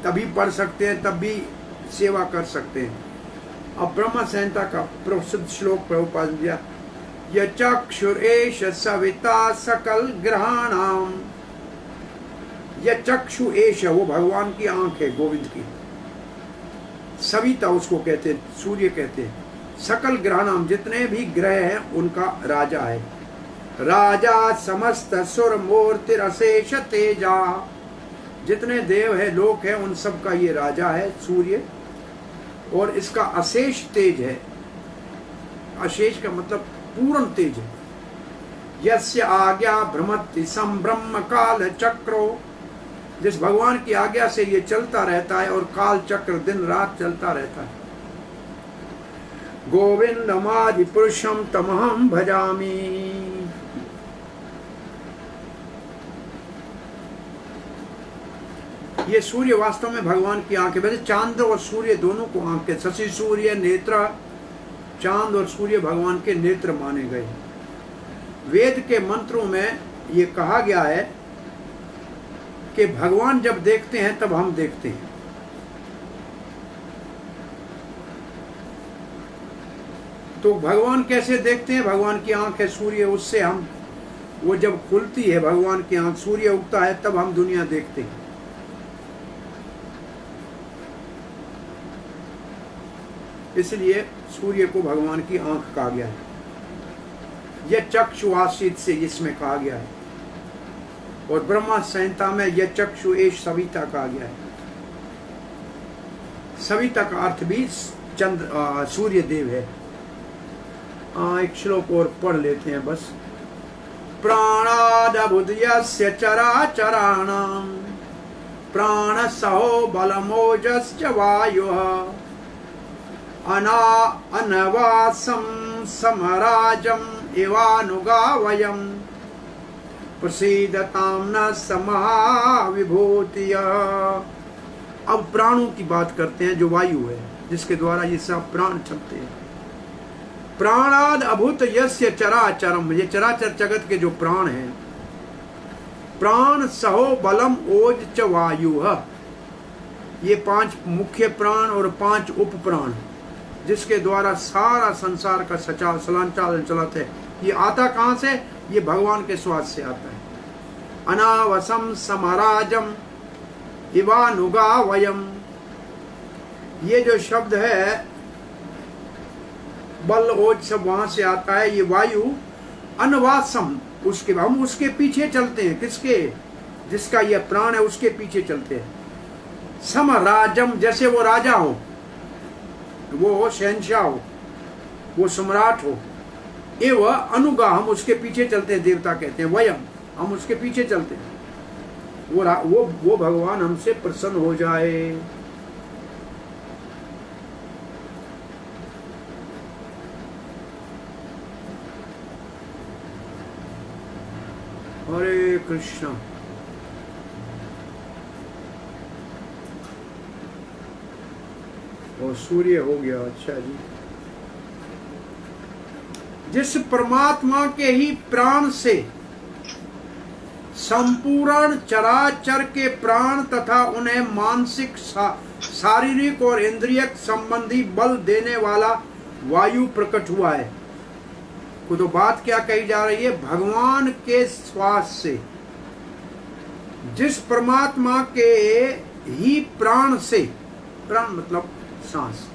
तभी पढ़ सकते हैं, तब भी सेवा कर सकते हैं। अब ब्रह्म संहिता का प्रसिद्ध श्लोक प्रभुपाद ने दिया, यचक्षुरेश सविता सकल ग्रहाणाम। यचक्षु एश, वो भगवान की आंख है, गोविंद की। सविता उसको कहते हैं, सूर्य कहते हैं। सकल ग्रहाणाम, जितने भी ग्रह हैं उनका राजा है। राजा समस्त सुर मूर्तिरशेष तेजा, जितने देव है लोक है उन सब का ये राजा है सूर्य, और इसका अशेष तेज है। अशेष का मतलब पूर्ण तेज है। यस्य आज्ञा भ्रमति संब्रह्म काल चक्रो, जिस भगवान की आज्ञा से ये चलता रहता है और काल चक्र दिन रात चलता रहता है। गोविंदमादि पुरुषम तमहम भजामि। ये सूर्य वास्तव में भगवान की आंख है। वैसे चांद और सूर्य दोनों को आंख है। शशि सूर्य नेत्र, चांद और सूर्य भगवान के नेत्र माने गए। वेद के मंत्रों में ये कहा गया है कि भगवान जब देखते हैं तब हम देखते हैं। तो भगवान कैसे देखते हैं? भगवान की आंख है सूर्य, उससे हम, वो जब खुलती है भगवान की आंख, सूर्य उगता है, तब हम दुनिया देखते हैं। इसलिए सूर्य को भगवान की आंख कहा गया है। यह चक्षुआसित से इसमें कहा गया है, और ब्रह्मा संहिता में यह चक्षु एष सविता कहा गया है। सविता का अर्थ भी चंद्र सूर्य देव है। एक श्लोक और पढ़ लेते हैं बस। प्राणादबुद्धयस्य चराचराणां प्राणसहो बलमोजश्च वायुः अनवासं समराजम् इवानुगा वयम् प्रसीदतां न समाविभूतिया। अब प्राणों की बात करते हैं, जो वायु है जिसके द्वारा ये सब प्राण चलते हैं। प्राणाद अभूत यस्य चराचरम, ये चराचर जगत के जो प्राण हैं। प्राण सहो बलम ओज च वायु, ये 5 मुख्य प्राण और 5 उप प्राण, जिसके द्वारा सारा संसार का संचालन चलता है। ये आता कहाँ से? ये भगवान के स्वाद से आता है। अनावसम समराजम इवानुगा वयम, ये जो शब्द है बल ओज सब वहां से आता है। ये वायु अनवासम, उसके हम उसके पीछे चलते हैं। किसके? जिसका ये प्राण है उसके पीछे चलते हैं। समराजम, जैसे वो राजा हो, वो शहंशाह हो, वो सम्राट हो। एव अनुगा, हम उसके पीछे चलते हैं। देवता कहते हैं वयम, हम उसके पीछे चलते हैं। वो भगवान हमसे प्रसन्न हो जाए। हरे कृष्णा। और सूर्य हो गया। अच्छा जी, जिस परमात्मा के ही प्राण से संपूर्ण चराचर के प्राण तथा उन्हें मानसिक, शारीरिक और इंद्रियक संबंधी बल देने वाला वायु प्रकट हुआ है। तो बात क्या कही जा रही है? भगवान के श्वास से, जिस परमात्मा के ही प्राण से, प्राण मतलब सांस,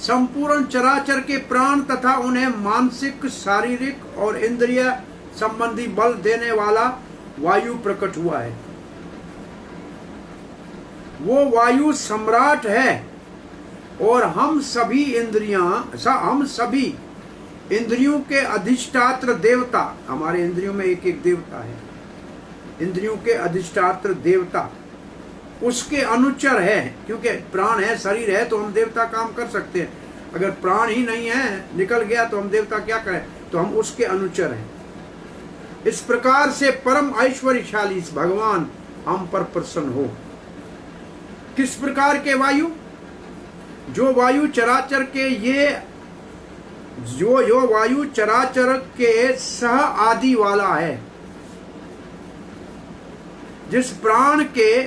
संपूर्ण चराचर के प्राण तथा उन्हें मानसिक, शारीरिक और इंद्रिय संबंधी बल देने वाला वायु प्रकट हुआ है। वो वायु सम्राट है, और हम सभी इंद्रियों के अधिष्ठात्र देवता, हमारे इंद्रियों में एक एक देवता है। इंद्रियों के अधिष्ठात्र देवता उसके अनुचर है। क्योंकि प्राण है, शरीर है, तो हम देवता काम कर सकते हैं। अगर प्राण ही नहीं है, निकल गया, तो हम देवता क्या करें? तो हम उसके अनुचर हैं। इस प्रकार से परम ऐश्वर्यशाली भगवान हम पर प्रसन्न हो। किस प्रकार के वायु? जो वायु चराचर के जो वायु चराचर के सह आदि वाला है। जिस प्राण के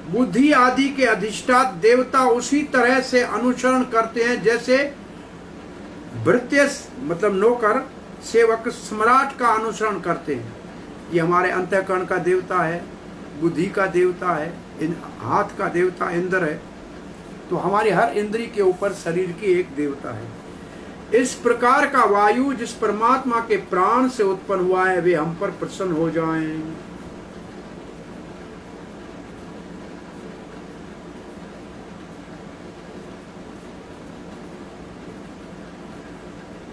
बुद्धि आदि के अधिष्ठात देवता उसी तरह से अनुसरण करते हैं जैसे भृत्य मतलब नौकर सेवक सम्राट का अनुसरण करते हैं। ये हमारे अंतःकरण का देवता है, बुद्धि का देवता है, हाथ का देवता इंद्र है। तो हमारी हर इंद्री के ऊपर शरीर की एक देवता है। इस प्रकार का वायु जिस परमात्मा के प्राण से उत्पन्न हुआ है वे हम पर प्रसन्न हो जाएं।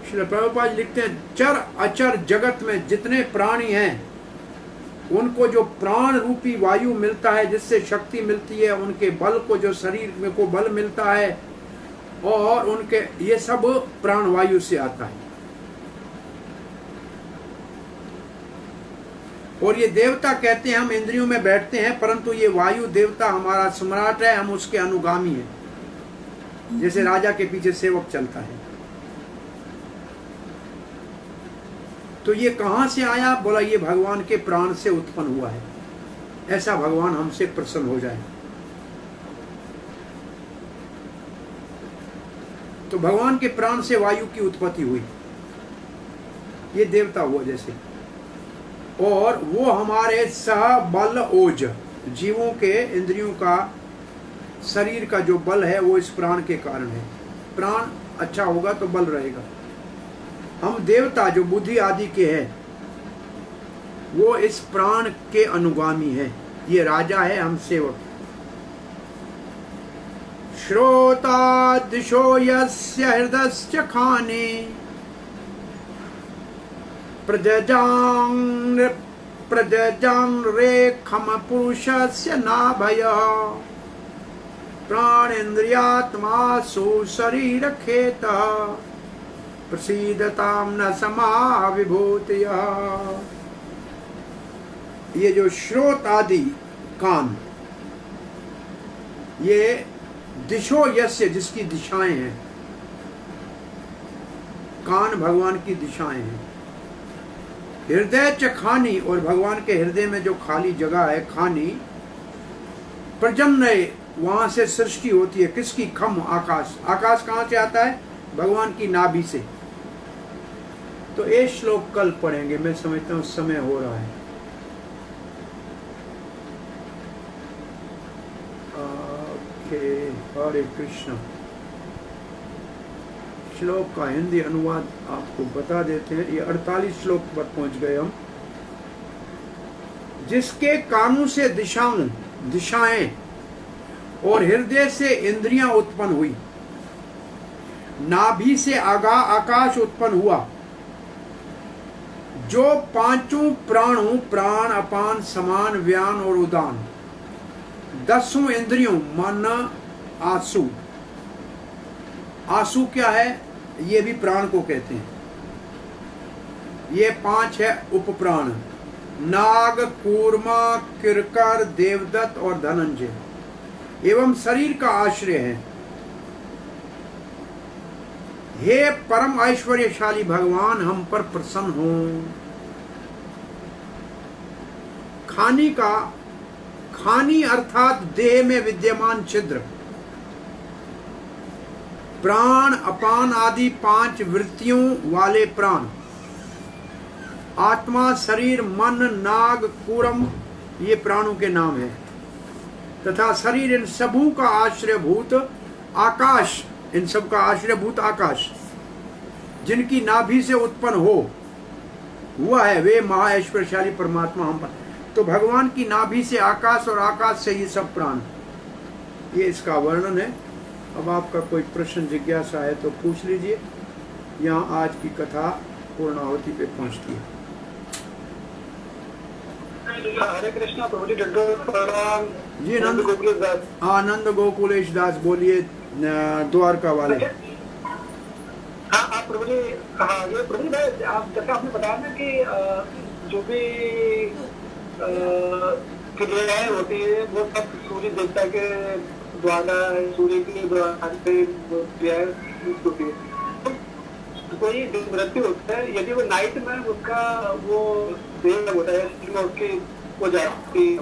श्रील प्रभुपाद लिखते हैं, चर अचर जगत में जितने प्राणी हैं उनको जो प्राण रूपी वायु मिलता है, जिससे शक्ति मिलती है, उनके बल को जो शरीर में को बल मिलता है, और उनके ये सब प्राण वायु से आता है। और ये देवता कहते हैं हम इंद्रियों में बैठते हैं, परंतु ये वायु देवता हमारा सम्राट है, हम उसके अनुगामी हैं, जैसे राजा के पीछे सेवक चलता है। तो ये कहां से आया? बोला ये भगवान के प्राण से उत्पन्न हुआ है। ऐसा भगवान हमसे प्रसन्न हो जाए। तो भगवान के प्राण से वायु की उत्पत्ति हुई, ये देवता हुआ जैसे। और वो हमारे सह बल ओज, जीवों के इंद्रियों का शरीर का जो बल है वो इस प्राण के कारण है। प्राण अच्छा होगा तो बल रहेगा। हम देवता जो बुद्धि आदि के हैं वो इस प्राण के अनुगामी है। ये राजा है, हम सेवक। श्रोता दिशो यस्य हृदयस्य खाने प्रजजां रेखम पुरुषस्य नाभय प्राणेन्द्रियात्मासु शरीर खेत प्रसीदताम न समा विभूतिया। ये जो श्रोत आदि कान, ये दिशो यस्य जिसकी दिशाएं हैं, कान भगवान की दिशाएं हैं। हृदय च खानी, और भगवान के हृदय में जो खाली जगह है खानी, प्रजन्य वहां से सृष्टि होती है। किसकी? खम आकाश। आकाश कहां से आता है? भगवान की नाभि से। तो ये श्लोक कल पढ़ेंगे, मैं समझता हूं समय हो रहा है। ओके, हरे कृष्ण। श्लोक का हिंदी अनुवाद आपको बता देते हैं। ये 48 श्लोक पर पहुंच गए हम। जिसके कानों से दिशाएं और हृदय से इंद्रियां उत्पन्न हुई, नाभि से आकाश उत्पन्न हुआ, जो पांचों प्राणों प्राण अपान समान व्यान और उदान, 10 इंद्रियों मन आसु। आसु क्या है? ये भी प्राण को कहते हैं। ये 5 है उपप्राण, नाग, कूर्मा, किरकर, देवदत्त और धनंजय, एवं शरीर का आश्रय है। हे परम ऐश्वर्यशाली भगवान, हम पर प्रसन्न हो। खानी अर्थात देह में विद्यमान छिद्र, प्राण अपान आदि 5 वृत्तियों वाले प्राण, आत्मा, शरीर, मन, नाग, कूर्म, ये प्राणों के नाम है। तथा शरीर, इन सबों का आश्रयभूत आकाश, इन सब का आश्रयभूत आकाश, जिनकी नाभि से उत्पन्न हुआ है, वे महाऐश्वर्यशाली परमात्मा हम पर। तो भगवान की नाभि से आकाश और आकाश से ये सब प्राण, ये इसका वर्णन है। अब आपका कोई प्रश्न जिज्ञासा है तो पूछ लीजिए। यहाँ आज की कथा पूर्णाहुति पे पहुँचती है। हरे कृष्णा प्रभु जी। जी नंद गोकुलेश दास बोलिए, द्वारका वाले। हाँ आप प्रभु जी। हाँ ये प्रभु जी, आप जैसा आपने बताया ना कि जो भी क्रियाएं होती है वो सब सूर्य देवता के द्वारा, सूर्य के द्वारा क्रियाएं होती है। तो कोई मृत्यु होता है, यदि वो नाइट में उसका वो देह होता है, उसकी हो जाती है।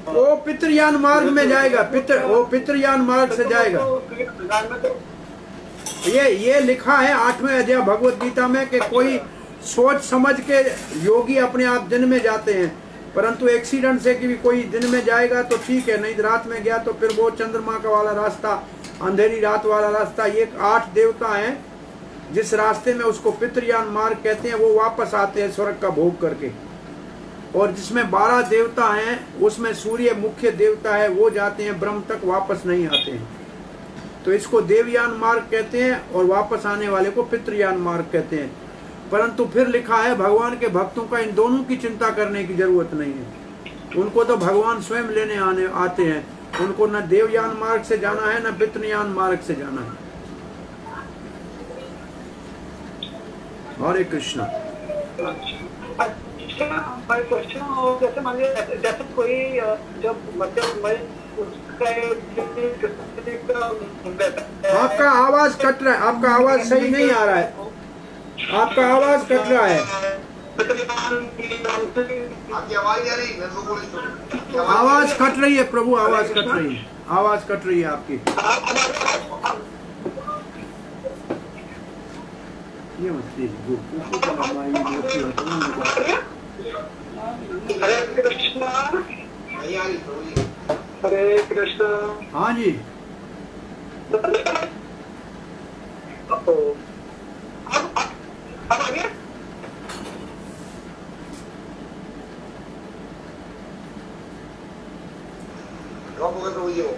वो पितृयान मार्ग में जाएगा, वो पितृयान मार्ग से जाएगा। ये लिखा है 8वें अध्याय भगवत गीता में कि कोई सोच समझ के योगी अपने आप दिन में जाते हैं, परंतु एक्सीडेंट से कि भी कोई दिन में जाएगा तो ठीक है, नहीं रात में गया तो फिर वो चंद्रमा का वाला रास्ता, अंधेरी रात वाला रास्ता, ये 8 देवता हैं जिस रास्ते में, उसको पितृयान मार्ग कहते हैं। वो वापस आते हैं स्वर्ग का भोग करके। और जिसमें 12 देवता हैं उसमें सूर्य मुख्य देवता है, वो जाते हैं ब्रह्म तक, वापस नहीं आते हैं। तो इसको देवयान मार्ग कहते हैं और वापस आने वाले को पितृयान मार्ग कहते हैं। परंतु फिर लिखा है भगवान के भक्तों का इन दोनों की चिंता करने की जरूरत नहीं है। उनको तो भगवान स्वयं लेने आते हैं। उनको न देवयान मार्ग से जाना है न पितृयान मार्ग से जाना है। हरे कृष्णा। क्वेश्चन, जैसे मान लीजिए जैसे कोई जब मतलब आपका आवाज कट रहा है, आपका आवाज सही नहीं आ रहा है, आपका आवाज कट रहा है। आपकी आवाज आ रही है? आवाज कट रही है प्रभु, आवाज कट रही है, आवाज कट रही है आपकी। ये हरे कृष्णा। नहीं आ रही प्रभु जी। हरे कृष्णा। हाँ जी। अब आगे ड्रॉप हो गए प्रभु जी वो।